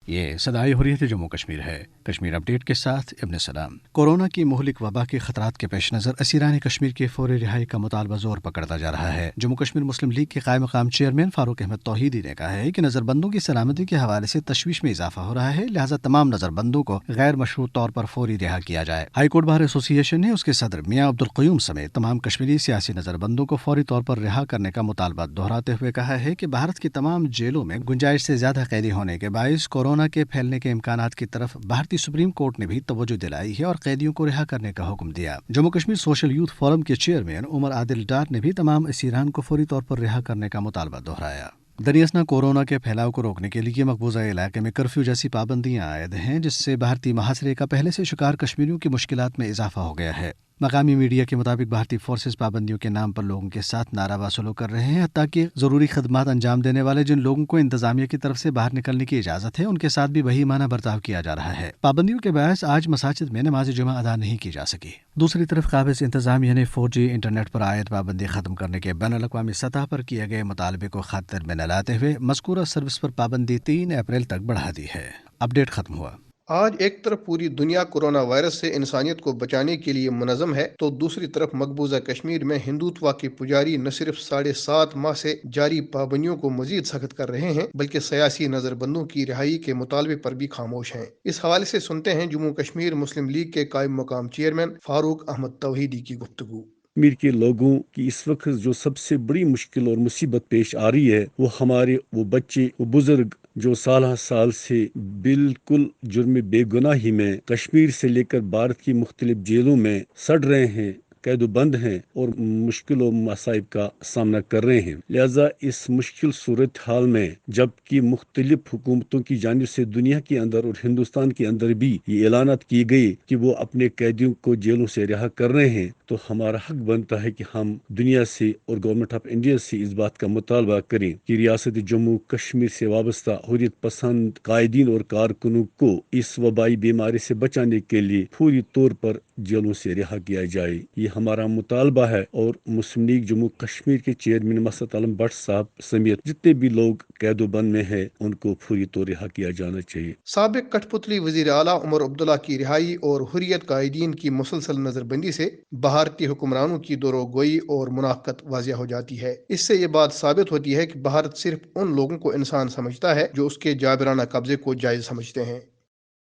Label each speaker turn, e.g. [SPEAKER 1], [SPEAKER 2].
[SPEAKER 1] یہ صدائے حریت جموں کشمیر ہے۔ کشمیر اپڈیٹ کے ساتھ ابن سلام۔ کورونا کی مہلک وبا کے خطرات کے پیش نظر اسیران کشمیر کی فوری رہائی کا مطالبہ زور پکڑتا جا رہا ہے۔ جموں کشمیر مسلم لیگ کے قائم مقام چیئرمین فاروق احمد توحیدی نے کہا ہے کہ نظر بندوں کی سلامتی کے حوالے سے تشویش میں اضافہ ہو رہا ہے، لہٰذا تمام نظر بندوں کو غیر مشروط طور پر فوری رہا کیا جائے۔ ہائی کورٹ بار ایسوسی ایشن نے اس کے صدر میاں عبدالقیوم سمیت تمام کشمیری سیاسی نظر بندوں کو فوری طور پر رہا کرنے کا مطالبہ دہراتے ہوئے کہا ہے کہ بھارت کی تمام جیلوں میں گنجائش سے زیادہ قیدی ہونے کے باعث کورونا کے پھیلنے کے امکانات کی طرف بھارتی سپریم کورٹ نے بھی توجہ دلائی ہے اور قیدیوں کو رہا کرنے کا حکم دیا۔ Jammu Kashmir social youth forum کے چیئرمین عمر عادل ڈار نے بھی تمام اسیران کو فوری طور پر رہا کرنے کا مطالبہ دہرایا۔ دریاسنا کورونا کے پھیلاؤ کو روکنے کے لیے مقبوضہ علاقے میں کرفیو جیسی پابندیاں عائد ہیں، جس سے بھارتی محاصرے کا پہلے سے شکار کشمیریوں کی مشکلات میں اضافہ ہو گیا ہے۔ مقامی میڈیا کے مطابق بھارتی فورسز پابندیوں کے نام پر لوگوں کے ساتھ ناروا سلوک کر رہے ہیں، حتیٰ کہ ضروری خدمات انجام دینے والے جن لوگوں کو انتظامیہ کی طرف سے باہر نکلنے کی اجازت ہے ان کے ساتھ بھی وہی معنی برتاؤ کیا جا رہا ہے۔ پابندیوں کے باعث آج مساجد میں نماز جمعہ ادا نہیں کی جا سکی۔ دوسری طرف قابض انتظامیہ نے 4G انٹرنیٹ پر عائد پابندی ختم کرنے کے بین الاقوامی سطح پر کیے گئے مطالبے کو خاطر میں نہ لاتے ہوئے مذکورہ سروس پر پابندی 3 اپریل تک بڑھا دی ہے۔ اپڈیٹ ختم ہوا۔
[SPEAKER 2] آج ایک طرف پوری دنیا کورونا وائرس سے انسانیت کو بچانے کے لیے منظم ہے، تو دوسری طرف مقبوضہ کشمیر میں ہندوتوا کے پجاری نہ صرف 7.5 ماہ سے جاری پابندیوں کو مزید سخت کر رہے ہیں بلکہ سیاسی نظر بندوں کی رہائی کے مطالبے پر بھی خاموش ہیں۔ اس حوالے سے سنتے ہیں جموں کشمیر مسلم لیگ کے قائم مقام چیئرمین فاروق احمد توحیدی کی گفتگو۔
[SPEAKER 3] کشمیر کے لوگوں کی اس وقت جو سب سے بڑی مشکل اور مصیبت پیش آ رہی ہے وہ بچے، وہ بزرگ جو سال سے بالکل جرم بے گناہی میں کشمیر سے لے کر بھارت کی مختلف جیلوں میں سڑ رہے ہیں، قید و بند ہیں اور مشکل و مصائب کا سامنا کر رہے ہیں۔ لہذا اس مشکل صورتحال میں جبکہ مختلف حکومتوں کی جانب سے دنیا کے اندر اور ہندوستان کے اندر بھی یہ اعلانات کیے گئے کہ وہ اپنے قیدیوں کو جیلوں سے رہا کر رہے ہیں، تو ہمارا حق بنتا ہے کہ ہم دنیا سے اور گورنمنٹ آف انڈیا سے اس بات کا مطالبہ کریں کہ ریاست جموں کشمیر سے وابستہ حریت پسند قائدین اور کارکنوں کو اس وبائی بیماری سے بچانے کے لیے پوری طور پر جیلوں سے رہا کیا جائے۔ یہ ہمارا مطالبہ ہے اور مسلم لیگ جموں کشمیر کے چیئرمین مسعد عالم بٹ صاحب سمیت جتنے بھی لوگ قید و بند میں ہیں ان کو پوری طور رہا کیا جانا چاہیے۔
[SPEAKER 2] سابق کٹھ پتلی وزیر اعلیٰ عمر عبداللہ کی رہائی اور حریت قائدین کی مسلسل نظر بندی سے بھارتی حکمرانوں کی دورو گوئی اور منافقت واضح ہو جاتی ہے۔ اس سے یہ بات ثابت ہوتی ہے کہ بھارت صرف ان لوگوں کو انسان سمجھتا ہے جو اس کے جابرانہ قبضے کو جائز سمجھتے ہیں۔